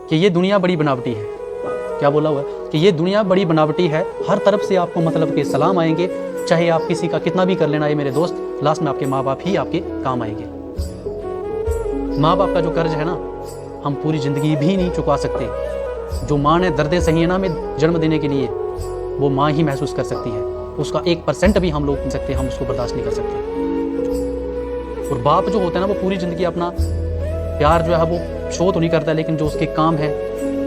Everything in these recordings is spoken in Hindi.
कि ये दुनिया बड़ी बनावटी है। क्या बोला हुआ है कि ये दुनिया बड़ी बनावटी है, हर तरफ से आपको मतलब के सलाम आएंगे, चाहे आप किसी का कितना भी कर लेना है मेरे दोस्त, लास्ट में आपके माँ बाप ही आपके काम आएंगे। माँ बाप का जो कर्ज है ना, हम पूरी ज़िंदगी भी नहीं चुका सकते। जो माँ ने दर्द सही ना में जन्म देने के लिए, वो माँ ही महसूस कर सकती है। उसका 1% भी हम लोग कह सकते हैं, हम उसको बर्दाश्त नहीं कर सकते। और बाप जो होता है ना, वो पूरी ज़िंदगी अपना प्यार जो है वो शो तो नहीं करता, लेकिन जो उसके काम है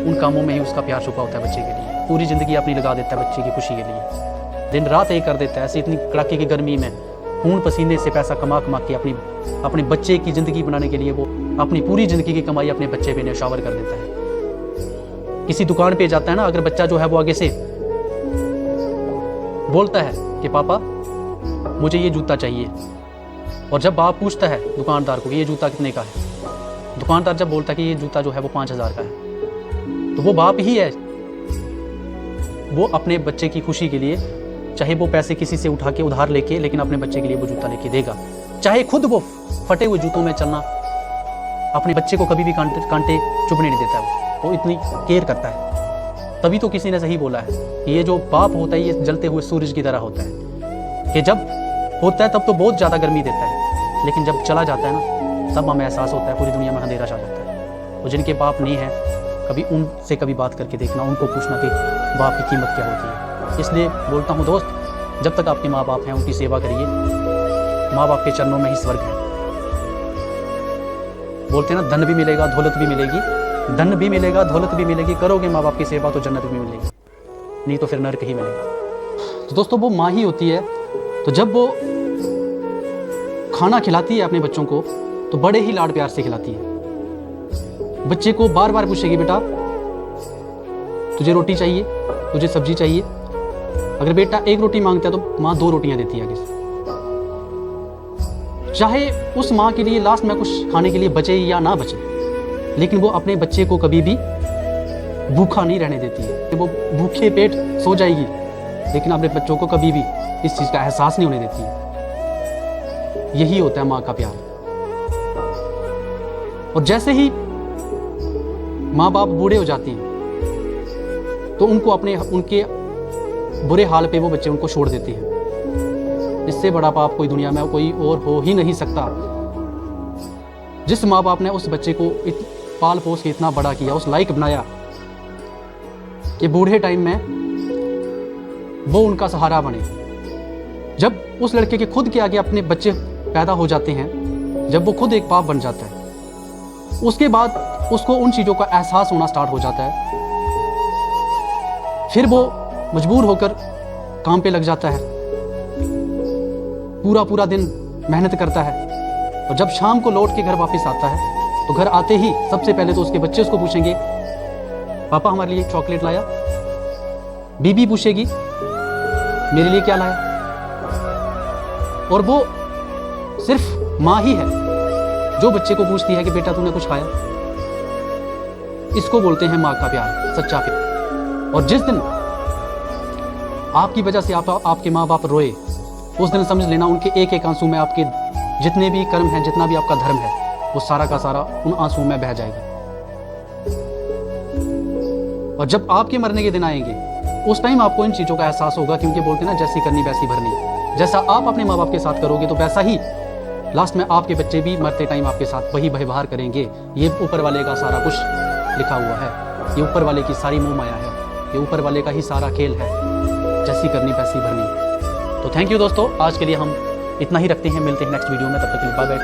उन कामों में ही उसका प्यार छुपा होता है बच्चे के लिए। पूरी ज़िंदगी अपनी लगा देता है बच्चे की खुशी के लिए, दिन रात एक कर देता है। ऐसी इतनी कड़ाके की गर्मी में खून पसीने से पैसा कमा के अपने बच्चे की ज़िंदगी बनाने के लिए वो अपनी पूरी ज़िंदगी की कमाई अपने बच्चे पे न्यौछावर कर देता है। किसी दुकान पे जाता है ना, अगर बच्चा जो है वो आगे से बोलता है कि पापा मुझे ये जूता चाहिए, और जब बाप पूछता है दुकानदार को कि ये जूता कितने का है, दुकानदार जब बोलता है कि ये जूता जो है वो 5000 का है, तो वो बाप ही है। वो अपने बच्चे की खुशी के लिए चाहे वो पैसे किसी से उठा के उधार लेके, लेकिन अपने बच्चे के लिए वो जूता लेके देगा। चाहे खुद वो फटे हुए जूतों में चलना, अपने बच्चे को कभी भी कांटे चुभने नहीं देता है। वो इतनी केयर करता है। तभी तो किसी ने सही बोला है कि ये जो बाप होता है ये जलते हुए सूरज की तरह होता है, कि जब होता है तब तो बहुत ज़्यादा गर्मी देता है, लेकिन जब चला जाता है ना, तब हमें एहसास होता है पूरी दुनिया में अंधेरा छा जाता है। और जिनके बाप नहीं है, कभी उनसे कभी बात करके देखना, उनको पूछना कि बाप की कीमत क्या होती है। इसलिए बोलता हूँ दोस्त, जब तक आपके माँ बाप हैं उनकी सेवा करिए। माँ बाप के चरणों में ही स्वर्ग है। बोलते हैं ना, धन भी मिलेगा दौलत भी मिलेगी, धन भी मिलेगा दौलत भी मिलेगी, करोगे माँ बाप की सेवा तो जन्नत भी मिलेगी, नहीं तो फिर नरक ही मिलेगा। तो दोस्तों वो माँ ही होती है। तो जब वो खाना खिलाती है अपने बच्चों को, तो बड़े ही लाड प्यार से खिलाती है। बच्चे को बार बार पूछेगी, बेटा तुझे रोटी चाहिए, तुझे सब्जी चाहिए। अगर बेटा एक रोटी मांगता है तो माँ 2 रोटियां देती है आगे से। चाहे उस माँ के लिए लास्ट में कुछ खाने के लिए बचे या ना बचे, लेकिन वो अपने बच्चे को कभी भी भूखा नहीं रहने देती है। वो भूखे पेट सो जाएगी, लेकिन अपने बच्चों को कभी भी इस चीज़ का एहसास नहीं होने देती है। यही होता है माँ का प्यार। और जैसे ही माँ बाप बूढ़े हो जाते हैं, तो उनके बुरे हाल पे वो बच्चे उनको छोड़ देते हैं। इससे बड़ा पाप कोई दुनिया में कोई और हो ही नहीं सकता। जिस माँ बाप ने उस बच्चे को पाल पोस के इतना बड़ा किया, उस लायक बनाया कि बूढ़े टाइम में वो उनका सहारा बने। जब उस लड़के के खुद के आगे अपने बच्चे पैदा हो जाते हैं, जब वो खुद एक बाप बन जाता है, उसके बाद उसको उन चीज़ों का एहसास होना स्टार्ट हो जाता है। फिर वो मजबूर होकर काम पे लग जाता है, पूरा दिन मेहनत करता है। और जब शाम को लौट के घर वापस आता है, तो घर आते ही सबसे पहले तो उसके बच्चे उसको पूछेंगे, पापा हमारे लिए चॉकलेट लाया? बीबी पूछेगी, मेरे लिए क्या लाया? और वो सिर्फ माँ ही है जो बच्चे को पूछती है कि बेटा तूने कुछ खाया? इसको बोलते हैं माँ का प्यार, सच्चा प्यार। और जिस दिन आपकी वजह से आपके माँ बाप रोए, उस दिन समझ लेना उनके एक एक आंसू में आपके जितने भी कर्म हैं, जितना भी आपका धर्म है, वो सारा का सारा उन आंसू में बह जाएगा। और जब आपके मरने के दिन आएंगे, उस टाइम आपको इन चीज़ों का एहसास होगा, क्योंकि बोलते हैं ना, जैसी करनी वैसी भरनी। जैसा आप अपने माँ बाप के साथ करोगे, तो वैसा ही लास्ट में आपके बच्चे भी मरते टाइम आपके साथ वही व्यवहार करेंगे। ये ऊपर वाले का सारा कुछ लिखा हुआ है, ये ऊपर वाले की सारी मोह माया है, ये ऊपर वाले का ही सारा खेल है, जैसी करनी वैसी भरनी। तो थैंक यू दोस्तों, आज के लिए हम इतना ही रखते हैं। मिलते हैं नेक्स्ट वीडियो में, तब तक के लिए बाय बाय।